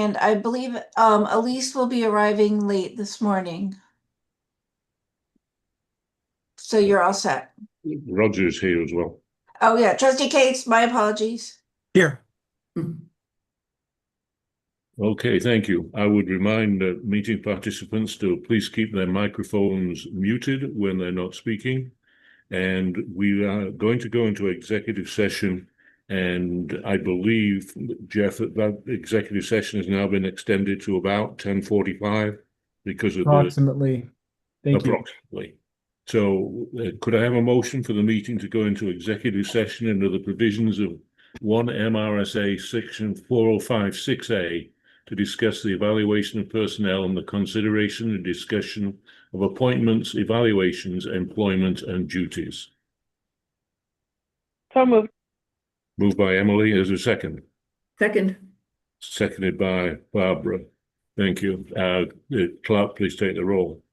and I believe Elise will be arriving late this morning. So you're all set. Roger's here as well. Oh yeah, Trustee Cates, my apologies. Here. Okay, thank you. I would remind meeting participants to please keep their microphones muted when they're not speaking. And we are going to go into executive session. And I believe, Jeff, that executive session has now been extended to about 10:45 because of Approximately. Thank you. approximately. So could I have a motion for the meeting to go into executive session under the provisions of 1 MRSA section 4056A to discuss the evaluation of personnel and the consideration and discussion of appointments, evaluations, employment, and duties? So moved. Moved by Emily. As a second. Second. Seconded by Barbara. Thank you. Clerk, please take the roll.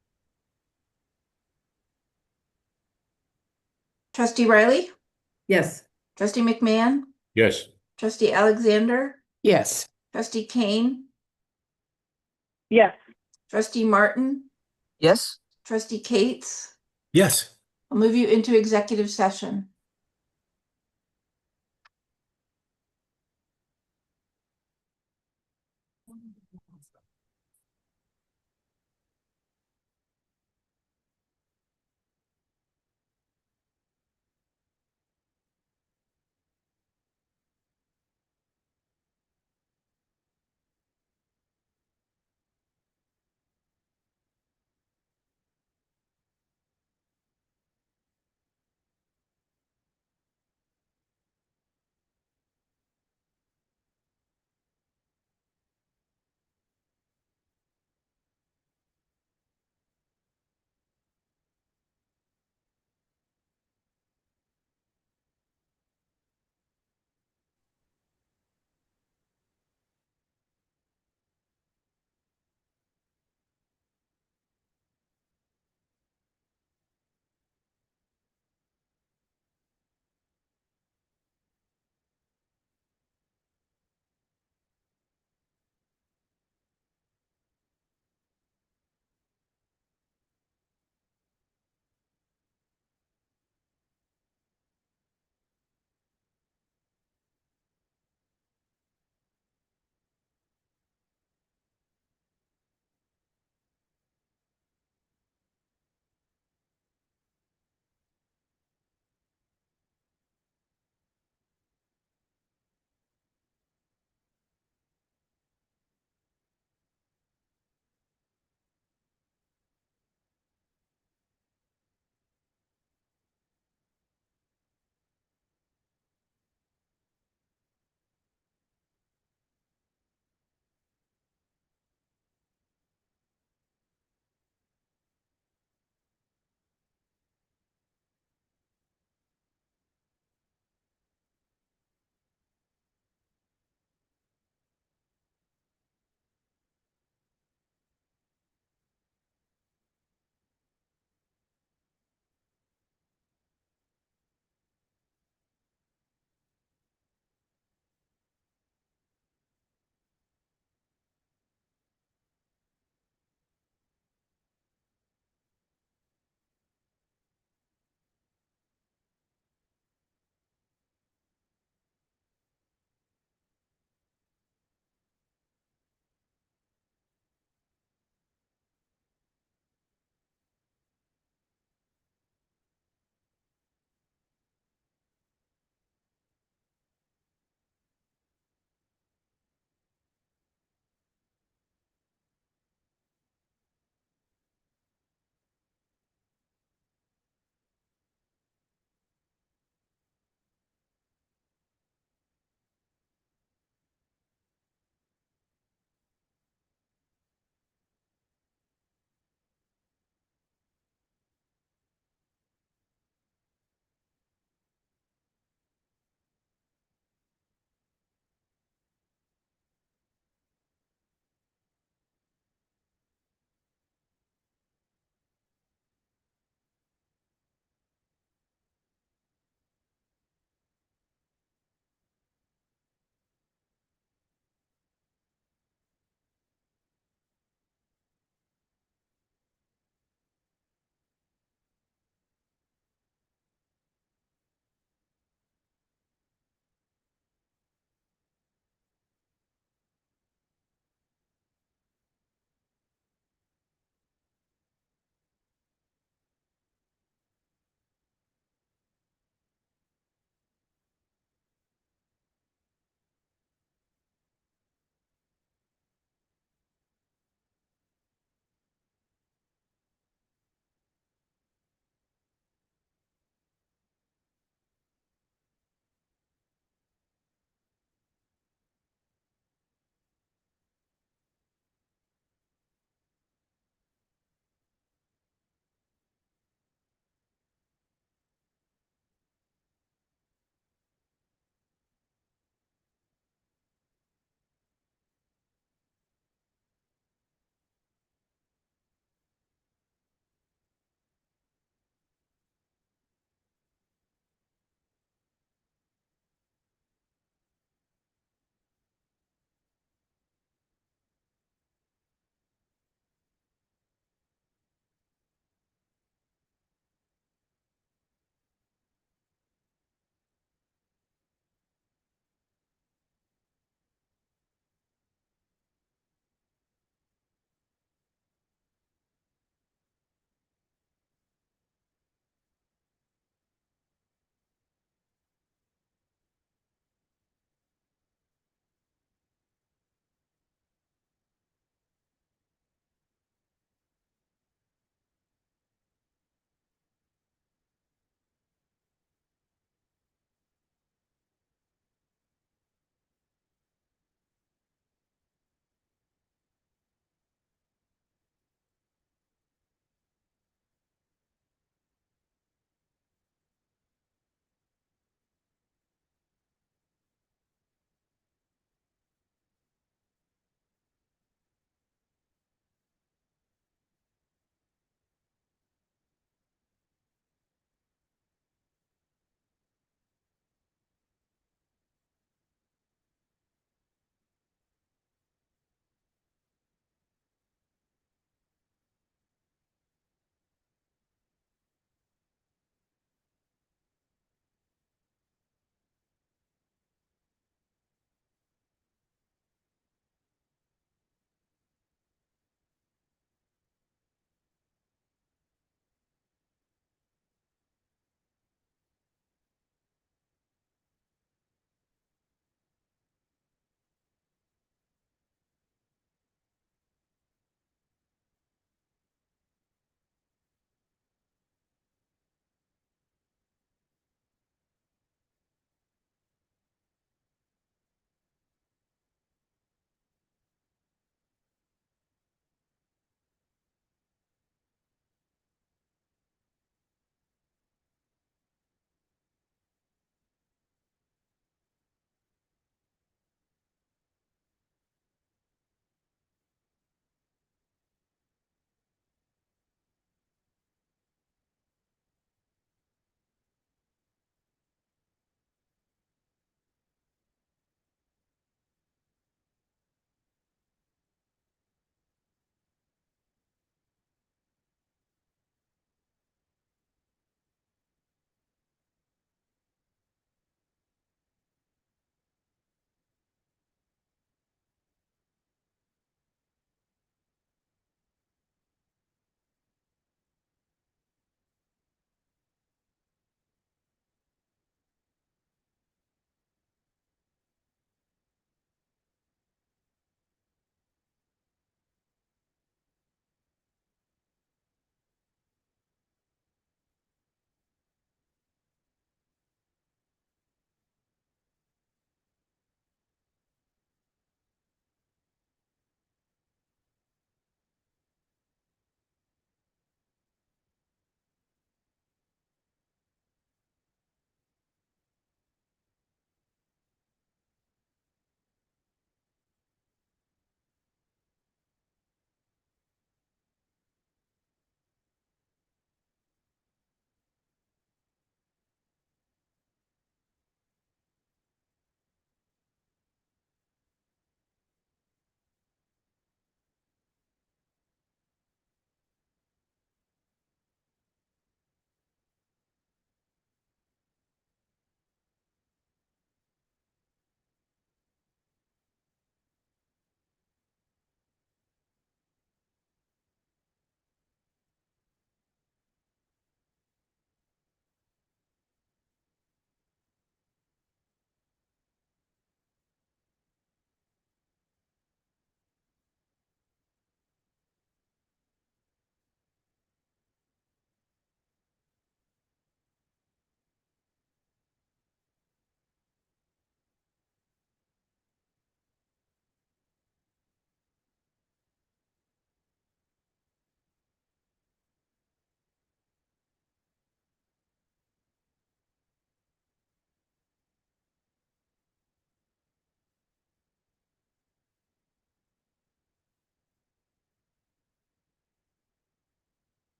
Trustee Riley, Yes. Trustee McMahon, Yes. Trustee Alexander, Yes. Trustee Kane, Yes. Trustee Martin, Yes. Trustee Cates. Yes. I'll move you into executive session.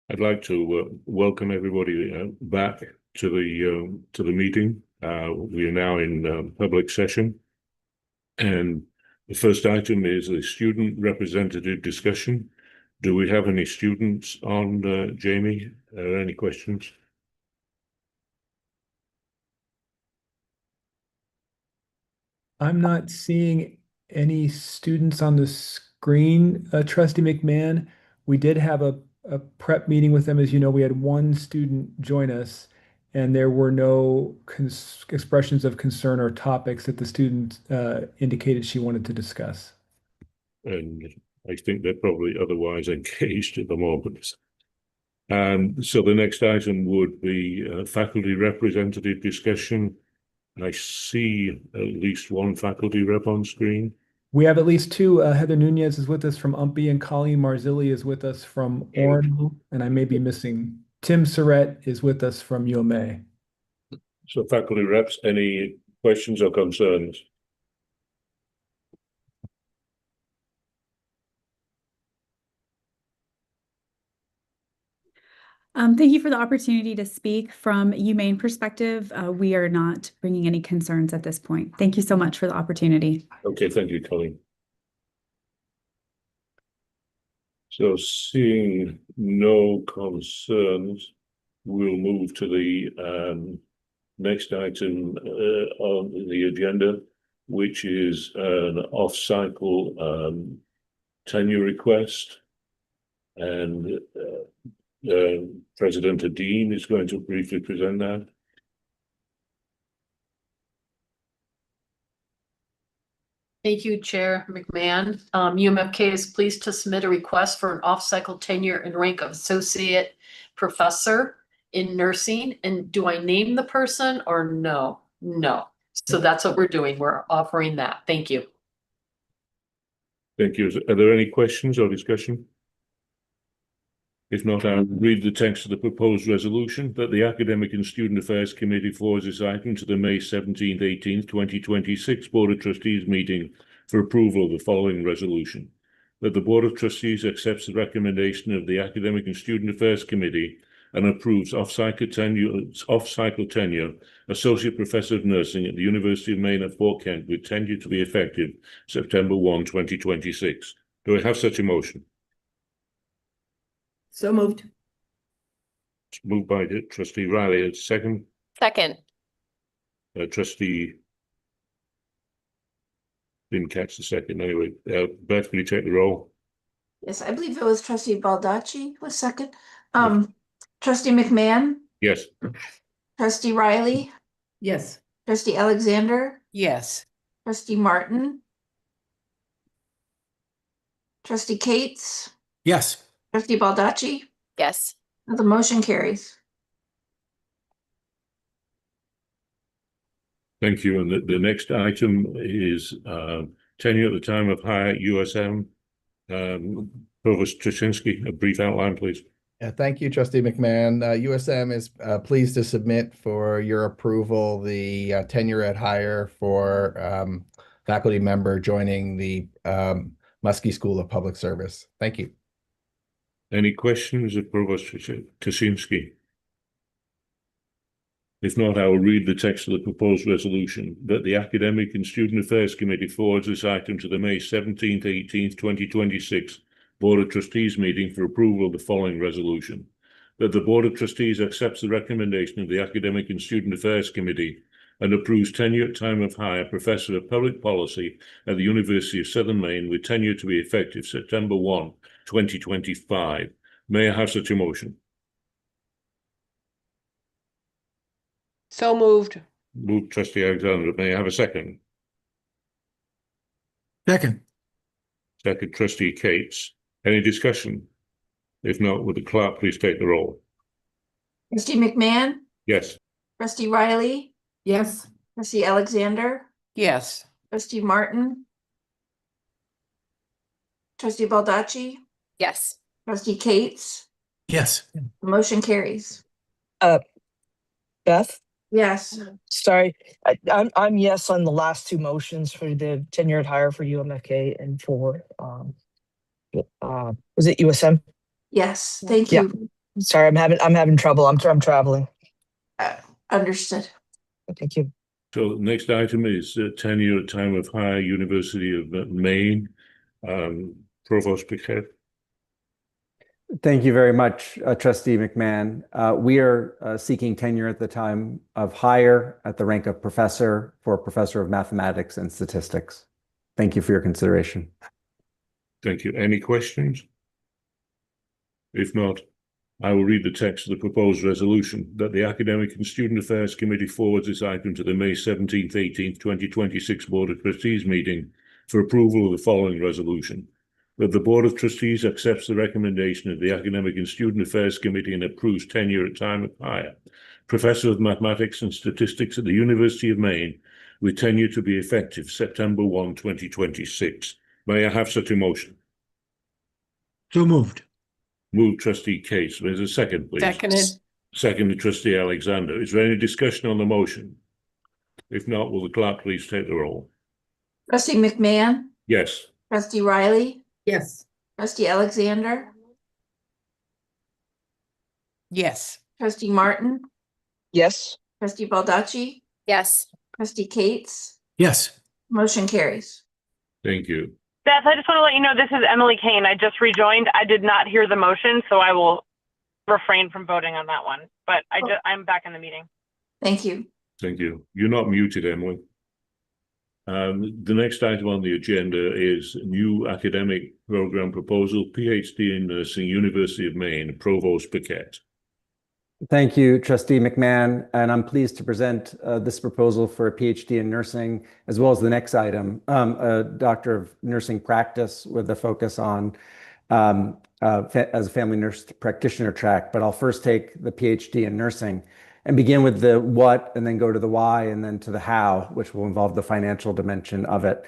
I'd like to welcome everybody back to the meeting. We are now in public session, and the first item is a student representative discussion. Do we have any students on, Jamie? Any questions? I'm not seeing any students on the screen, Trustee McMahon. We did have a prep meeting with them. As you know, we had one student join us, and there were no expressions of concern or topics that the student indicated she wanted to discuss. And I think they're probably otherwise engaged at the moment. So the next item would be faculty representative discussion. I see at least one faculty rep on screen. We have at least two. Heather Nunez is with us from UMPI, and Colleen Marzilli is with us from Orono, and I may be missing. Tim Surratt is with us from UMA. So faculty reps, any questions or concerns? Thank you for the opportunity to speak. From UMaine perspective, we are not bringing any concerns at this point. Thank you so much for the opportunity. Okay, thank you, Colleen. So seeing no concerns, we'll move to the next item on the agenda, which is an off-cycle tenure request. And President Adine is going to briefly present that. Thank you, Chair McMahon. UMFK is pleased to submit a request for an off-cycle tenure and rank of associate professor in nursing. And do I name the person or no? No. So that's what we're doing. We're offering that. Thank you. Thank you. Are there any questions or discussion? If not, I'll read the text of the proposed resolution that the Academic and Student Affairs Committee forwards this item to the May 17th, 18th, 2026 Board of Trustees meeting for approval of the following resolution. That the Board of Trustees accepts the recommendation of the Academic and Student Affairs Committee and approves off-cycle tenure Associate Professor of Nursing at the University of Maine at Fort Kent with tenure to be effective September 1, 2026. Do I have such a motion? So moved. It's moved by Trustee Riley. Second, Second. Trustee didn't catch the second anyway. Beth, will you take the roll? Yes, I believe it was trustee Baldacci was second. Trustee McMahon, Yes. trustee Riley, Yes. trustee Alexander, Yes. trustee Martin, trustee Cates, Yes. trustee Baldacci. Yes. The motion carries. Thank you. And the next item is tenure at the time of hire at USM. Provost Trzynski, a brief outline, please. Thank you, Trustee McMahon. USM is pleased to submit for your approval the tenure at hire for faculty member joining the Muskie School of Public Service. Thank you. Any questions of Provost Trzynski? If not, I will read the text of the proposed resolution that the Academic and Student Affairs Committee forwards this item to the May 17th, 18th, 2026 Board of Trustees meeting for approval of the following resolution. That the Board of Trustees accepts the recommendation of the Academic and Student Affairs Committee and approves tenure at time of hire Professor of Public Policy at the University of Southern Maine with tenure to be effective September 1, 2025. May I have such a motion? So moved. Moved Trustee Alexander. May I have a second? Second. Second Trustee Cates. Any discussion? If not, would the clerk please take the roll? Trustee McMahon, Yes. trustee Riley, Yes. trustee Alexander, Yes. trustee Martin, trustee Baldacci, Yes. trustee Cates. Yes. The motion carries. Beth, Yes. sorry, I'm yes on the last two motions for the tenured hire for UMFK and for was it USM? Yes, thank Yeah. you. Sorry, I'm having trouble. I'm traveling. Understood. Thank you. So the next item is tenure at time of hire, University of Maine. Provost Piquet. Thank you very much, Trustee McMahon. We are seeking tenure at the time of hire at the rank of professor for Professor of Mathematics and Statistics. Thank you for your consideration. Thank you. Any questions? If not, I will read the text of the proposed resolution that the Academic and Student Affairs Committee forwards this item to the May 17th, 18th, 2026 Board of Trustees meeting for approval of the following resolution. That the Board of Trustees accepts the recommendation of the Academic and Student Affairs Committee and approves tenure at time of hire, Professor of Mathematics and Statistics at the University of Maine, with tenure to be effective September 1, 2026. May I have such a motion? So moved. Move Trustee Case. There's a second, please. Seconded. Seconded Trustee Alexander. Is there any discussion on the motion? If not, will the clerk please take the roll? Trustee McMahon, Yes. trustee Riley, Yes. trustee Alexander, Yes. trustee Martin, Yes. trustee Baldacci, Yes. trustee Cates. Yes. Motion carries. Thank you. Beth, I just want to let you know this is Emily Kane. I just rejoined. I did not hear the motion, so I will refrain from voting on that one. But I'm back in the meeting. Thank you. Thank you. You're not muted, Emily. The next item on the agenda is new academic program proposal, PhD in Nursing, University of Maine, Provost Paquette. Thank you, Trustee McMahon, and I'm pleased to present this proposal for a PhD in nursing, as well as the next item, a Doctor of Nursing Practice with a focus on as a family nurse practitioner track. But I'll first take the PhD in nursing and begin with the what, and then go to the why, and then to the how, which will involve the financial dimension of it.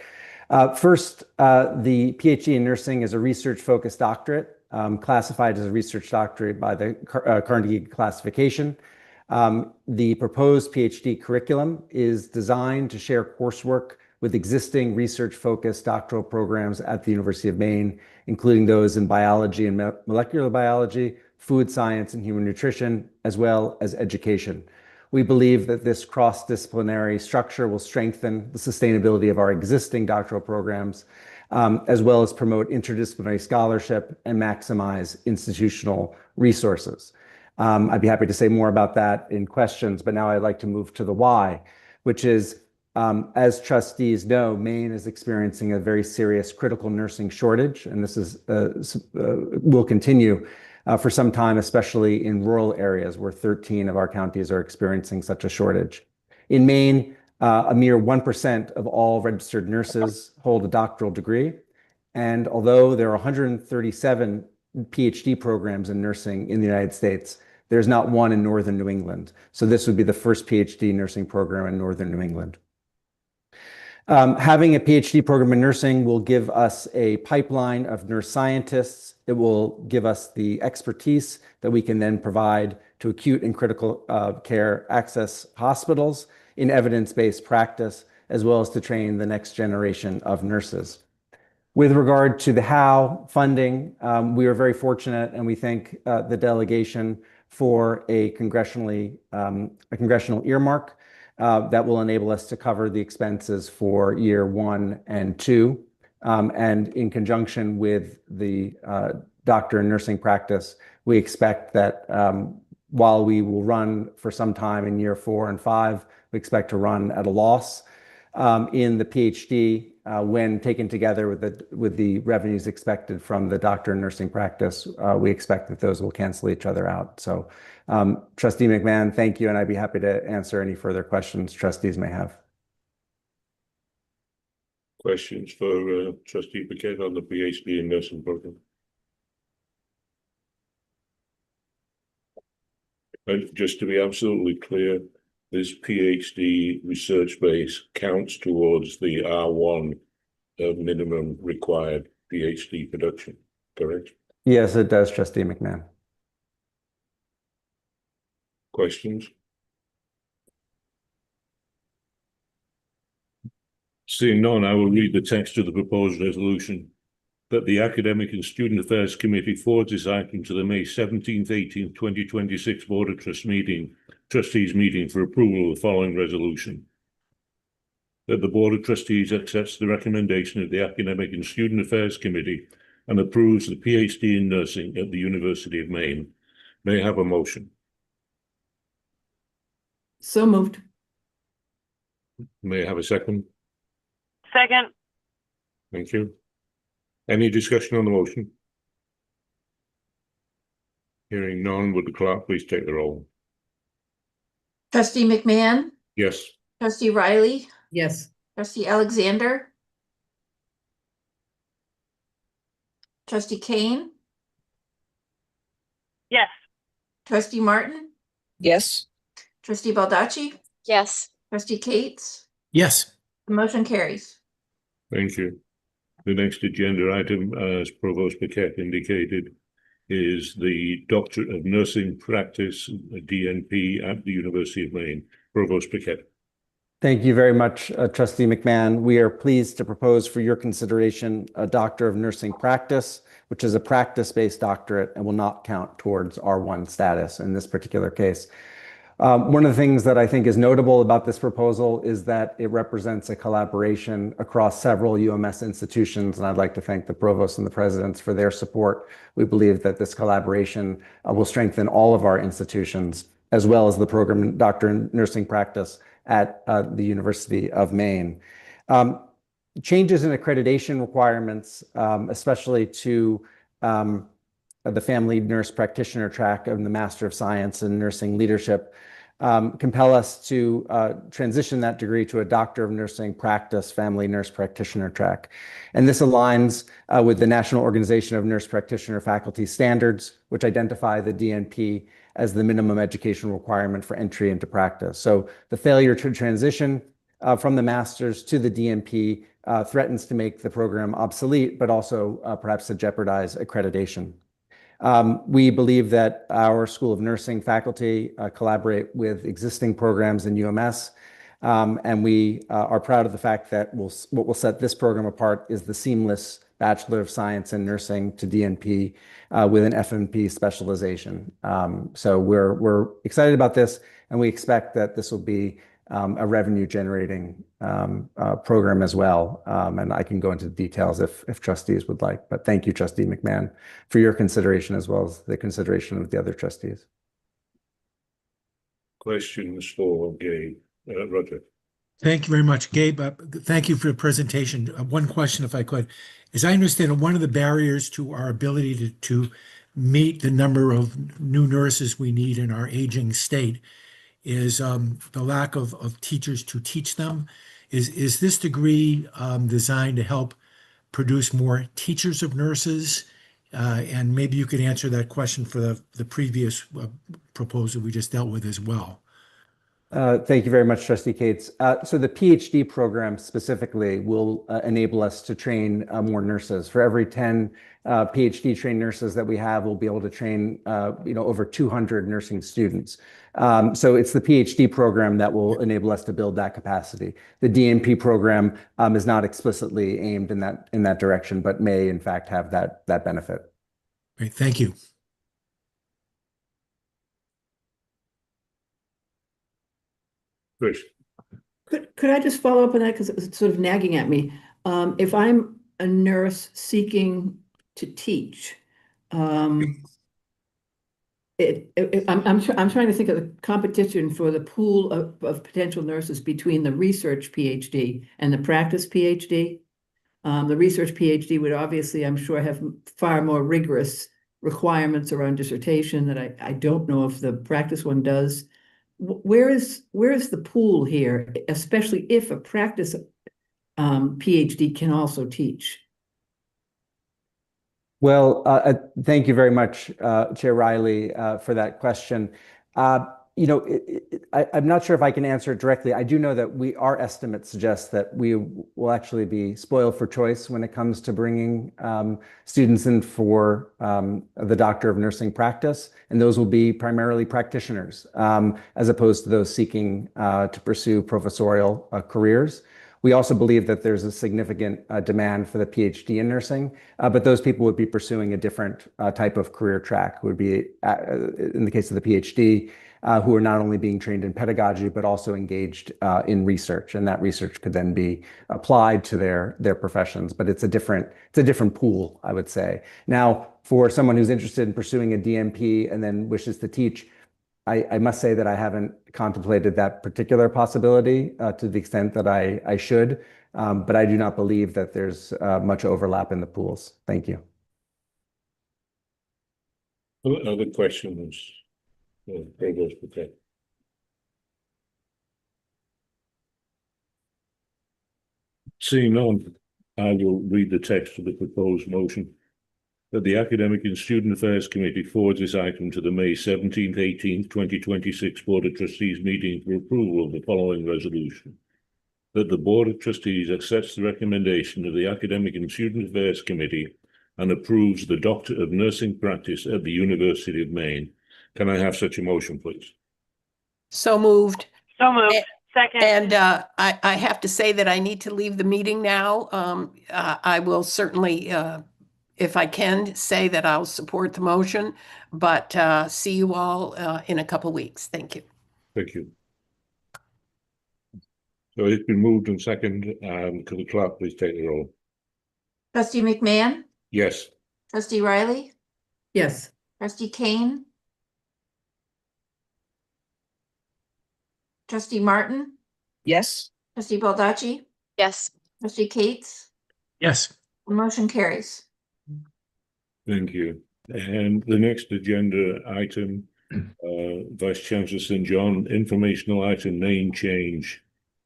First, the PhD in nursing is a research-focused doctorate, classified as a research doctorate by the Carnegie classification. The proposed PhD curriculum is designed to share coursework with existing research-focused doctoral programs at the University of Maine, including those in biology and molecular biology, food science and human nutrition, as well as education. We believe that this cross-disciplinary structure will strengthen the sustainability of our existing doctoral programs, as well as promote interdisciplinary scholarship and maximize institutional resources. I'd be happy to say more about that in questions, but now I'd like to move to the why, which is, as trustees know, Maine is experiencing a very serious critical nursing shortage, and this is will continue for some time, especially in rural areas where 13 of our counties are experiencing such a shortage. In Maine, a mere 1% of all registered nurses hold a doctoral degree. And although there are 137 PhD programs in nursing in the United States, there's not one in Northern New England. So this would be the first PhD nursing program in Northern New England. Having a PhD program in nursing will give us a pipeline of nurse scientists. It will give us the expertise that we can then provide to acute and critical care access hospitals in evidence-based practice, as well as to train the next generation of nurses. With regard to the how funding, we are very fortunate, and we thank the delegation for a congressional earmark that will enable us to cover the expenses for year 1 and 2. And in conjunction with the doctor in nursing practice, we expect that while we will run for some time in year 4 and 5, we expect to run at a loss. In the PhD, when taken together with the revenues expected from the doctor in nursing practice, we expect that those will cancel each other out. So, Trustee McMahon, thank you, and I'd be happy to answer any further questions trustees may have. Questions for Trustee Paquette on the PhD in nursing program? And just to be absolutely clear, this PhD research base counts towards the R1 minimum required PhD production, correct? Yes, it does, Trustee McMahon. Questions? Seeing none, I will read the text of the proposed resolution. that the Academic and Student Affairs Committee forwards this item to the May 17th, 18th, 2026 Board of Trustees meeting for approval of the following resolution. That the Board of Trustees accepts the recommendation of the Academic and Student Affairs Committee and approves the PhD in Nursing at the University of Maine. May I have a motion? So moved. May I have a second? Second. Thank you. Any discussion on the motion? Hearing none, would the clerk please take the roll? Trustee McMahon, Yes. trustee Riley, Yes. trustee Alexander, trustee Kane, Yes. trustee Martin, Yes. trustee Baldacci, Yes. trustee Cates. Yes. The motion carries. Thank you. The next agenda item, as Provost Paquette indicated, is the Doctorate of Nursing Practice, DNP, at the University of Maine. Provost Paquette. Thank you very much, Trustee McMahon. We are pleased to propose for your consideration a Doctor of Nursing Practice, which is a practice-based doctorate and will not count towards R1 status in this particular case. One of the things that I think is notable about this proposal is that it represents a collaboration across several UMS institutions, and I'd like to thank the provost and the presidents for their support. We believe that this collaboration will strengthen all of our institutions, as well as the program in Doctor in Nursing Practice at the University of Maine. Changes in accreditation requirements, especially to the Family Nurse Practitioner track of the Master of Science in Nursing Leadership, compel us to transition that degree to a Doctor of Nursing Practice Family Nurse Practitioner track. And this aligns with the National Organization of Nurse Practitioner Faculty Standards, which identify the DNP as the minimum education requirement for entry into practice. So the failure to transition from the master's to the DNP threatens to make the program obsolete, but also perhaps to jeopardize accreditation. We believe that our School of Nursing faculty collaborate with existing programs in UMS, and we are proud of the fact that what will set this program apart is the seamless Bachelor of Science in Nursing to DNP with an FNP specialization. So we're excited about this, and we expect that this will be a revenue-generating program as well. And I can go into the details if trustees would like. But thank you, Trustee McMahon, for your consideration as well as the consideration of the other trustees. Questions for Gabe? Roger. Thank you very much, Gabe. Thank you for the presentation. One question, if I could. As I understand, one of the barriers to our ability to meet the number of new nurses we need in our aging state is the lack of teachers to teach them. Is this degree designed to help produce more teachers of nurses? And maybe you could answer that question for the previous proposal we just dealt with as well. Thank you very much, Trustee Cates. So the PhD program specifically will enable us to train more nurses. For every 10 PhD trained nurses that we have, we'll be able to train over 200 nursing students. So it's the PhD program that will enable us to build that capacity. The DNP program is not explicitly aimed in that direction, but may in fact have that benefit. Great, thank you. Chris. Could I just follow up on that, because it's sort of nagging at me? If I'm a nurse seeking to teach, I'm trying to think of the competition for the pool of potential nurses between the research PhD and the practice PhD. The research PhD would obviously, I'm sure, have far more rigorous requirements around dissertation that I don't know if the practice one does. Where is the pool here, especially if a practice PhD can also teach? Well, thank you very much, Chair Riley, for that question. I'm not sure if I can answer it directly. I do know that our estimates suggest that we will actually be spoiled for choice when it comes to bringing students in for the Doctor of Nursing Practice, and those will be primarily practitioners, as opposed to those seeking to pursue professorial careers. We also believe that there's a significant demand for the PhD in nursing, but those people would be pursuing a different type of career track. Would be, in the case of the PhD, who are not only being trained in pedagogy, but also engaged in research. And that research could then be applied to their professions. But it's a different pool, I would say. Now, for someone who's interested in pursuing a DNP and then wishes to teach, I must say that I haven't contemplated that particular possibility to the extent that I should, but I do not believe that there's much overlap in the pools. Thank you. Other questions? Provost Paquette. Seeing none, I will read the text of the proposed motion. That the Academic and Student Affairs Committee forwards this item to the May 17th, 18th, 2026 Board of Trustees meeting for approval of the following resolution. That the Board of Trustees accepts the recommendation of the Academic and Student Affairs Committee and approves the Doctor of Nursing practice at the University of Maine. Can I have such a motion, please? So moved. So moved. Second. And I have to say that I need to leave the meeting now. I will certainly, if I can, say that I'll support the motion, but see you all in a couple weeks. Thank you. Thank you. So it's been moved and seconded. Could the clerk please take the roll? Trustee McMahon, Yes. trustee Riley, Yes. trustee Kane, trustee Martin, Yes. trustee Baldacci, Yes. trustee Cates, Yes. the motion carries. Thank you. And the next agenda item, Vice Chancellor St. John, informational item name change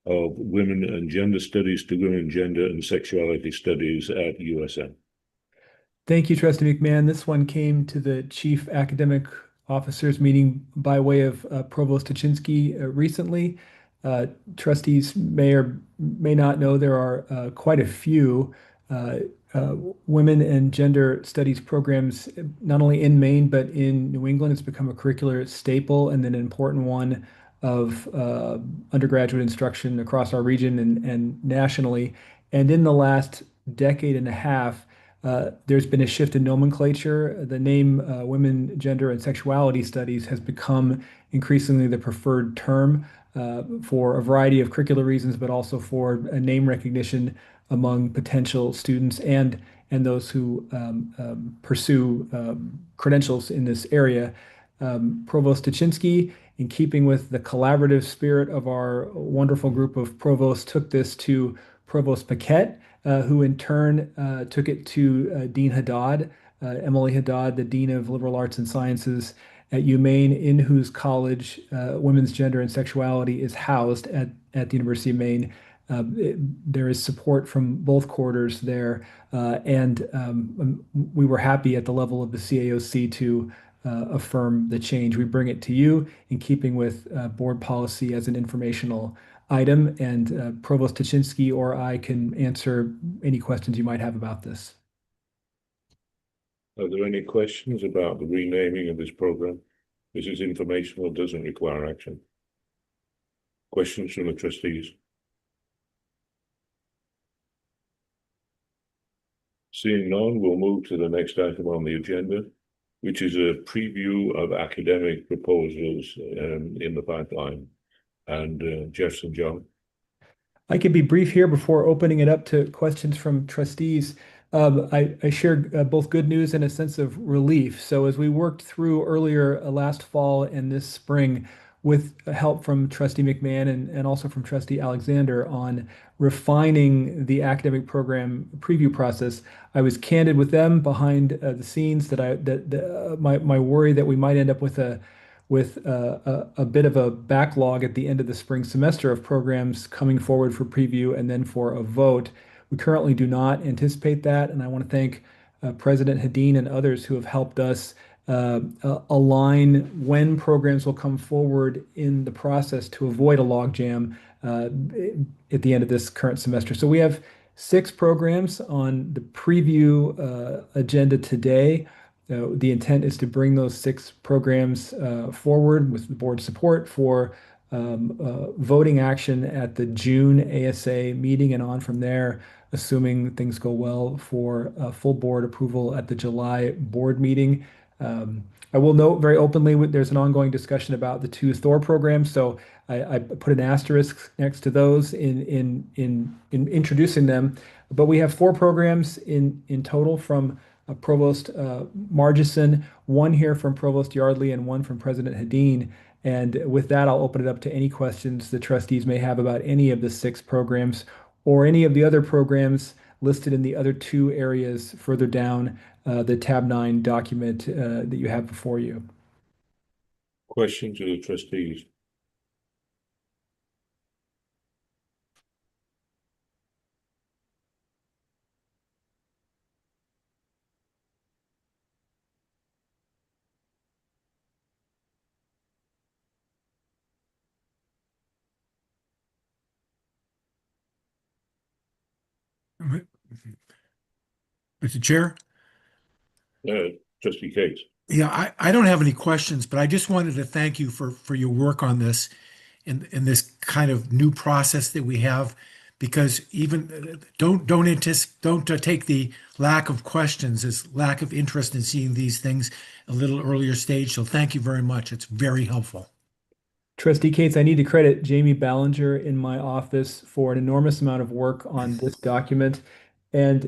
of Women and Gender Studies to Women, Gender and Sexuality Studies at USM. Thank you, Trustee McMahon. This one came to the Chief Academic Officers meeting by way of Provost Tuchinski recently. Trustees may or may not know there are quite a few women and gender studies programs, not only in Maine, but in New England. It's become a curricular staple and then an important one of undergraduate instruction across our region and nationally. And in the last decade and a half, there's been a shift in nomenclature. The name Women, Gender, and Sexuality Studies has become increasingly the preferred term for a variety of curricular reasons, but also for a name recognition among potential students and those who pursue credentials in this area. Provost Tuchinski, in keeping with the collaborative spirit of our wonderful group of provosts, took this to Provost Paquette, who in turn took it to Dean Haddad, Emily Haddad, the Dean of Liberal Arts and Sciences at UMaine, in whose college women's gender and sexuality is housed at the University of Maine. There is support from both quarters there, and we were happy at the level of the CAOC to affirm the change. We bring it to you in keeping with board policy as an informational item, and Provost Tuchinski or I can answer any questions you might have about this. Are there any questions about the renaming of this program? This is informational, doesn't require action. Questions from the trustees? Seeing none, we'll move to the next item on the agenda, which is a preview of academic proposals in the pipeline. And Jeff St. John. I can be brief here before opening it up to questions from trustees. I shared both good news and a sense of relief. So as we worked through earlier last fall and this spring with help from Trustee McMahon and also from Trustee Alexander on refining the academic program preview process, I was candid with them behind the scenes that my worry that we might end up with a bit of a backlog at the end of the spring semester of programs coming forward for preview and then for a vote. We currently do not anticipate that, and I want to thank President Hedin and others who have helped us align when programs will come forward in the process to avoid a logjam at the end of this current semester. So we have 6 programs on the preview agenda today. The intent is to bring those 6 programs forward with the board support for voting action at the June ASA meeting and on from there, assuming things go well, for full board approval at the July board meeting. I will note very openly, there's an ongoing discussion about the two Thor programs, so I put an asterisk next to those in introducing them. But we have 4 programs in total from Provost Margison, 1 here from Provost Yardley, and 1 from President Hedin. And with that, I'll open it up to any questions the trustees may have about any of the 6 programs or any of the other programs listed in the other 2 areas further down the tab 9 document that you have before you. Questions of the trustees? Mr. Chair? Trustee Case. Yeah, I don't have any questions, but I just wanted to thank you for your work on this in this kind of new process that we have, because even don't take the lack of questions as lack of interest in seeing these things a little earlier stage. So thank you very much. It's very helpful. Trustee Cates, I need to credit Jamie Ballinger in my office for an enormous amount of work on this document, and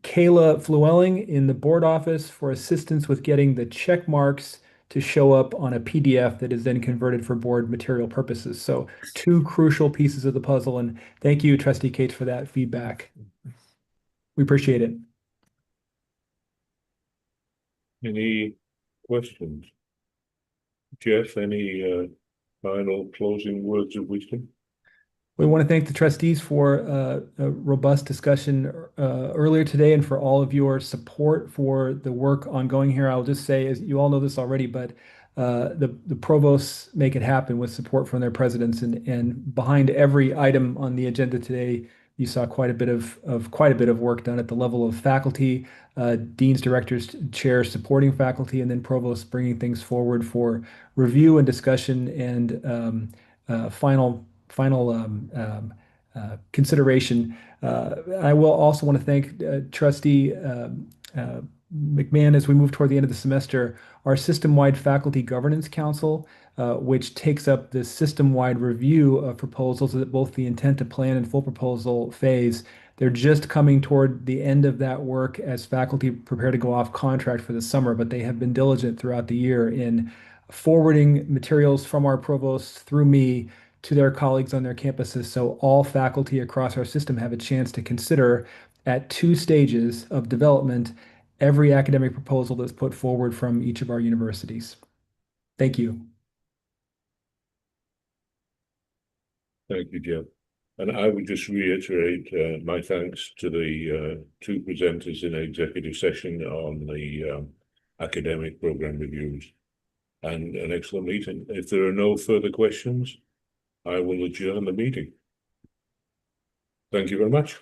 Kayla Flewelling in the board office for assistance with getting the check marks to show up on a PDF that is then converted for board material purposes. So 2 crucial pieces of the puzzle, and thank you, Trustee Cates, for that feedback. We appreciate it. Any questions? Jeff, any final closing words of wisdom? We want to thank the trustees for a robust discussion earlier today and for all of your support for the work ongoing here. I'll just say, as you all know this already, but the provosts make it happen with support from their presidents, and behind every item on the agenda today, you saw quite a bit of work done at the level of faculty, deans, directors, chairs supporting faculty, and then provosts bringing things forward for review and discussion and final consideration. I will also want to thank Trustee McMahon as we move toward the end of the semester. Our system-wide faculty governance council, which takes up the system-wide review of proposals at both the intent to plan and full proposal phase. They're just coming toward the end of that work as faculty prepare to go off contract for the summer, but they have been diligent throughout the year in forwarding materials from our provosts through me to their colleagues on their campuses, so all faculty across our system have a chance to consider at 2 stages of development every academic proposal that's put forward from each of our universities. Thank you. Thank you, Jeff. And I would just reiterate my thanks to the 2 presenters in executive session on the academic program reviews, and an excellent meeting. If there are no further questions, I will adjourn the meeting. Thank you very much.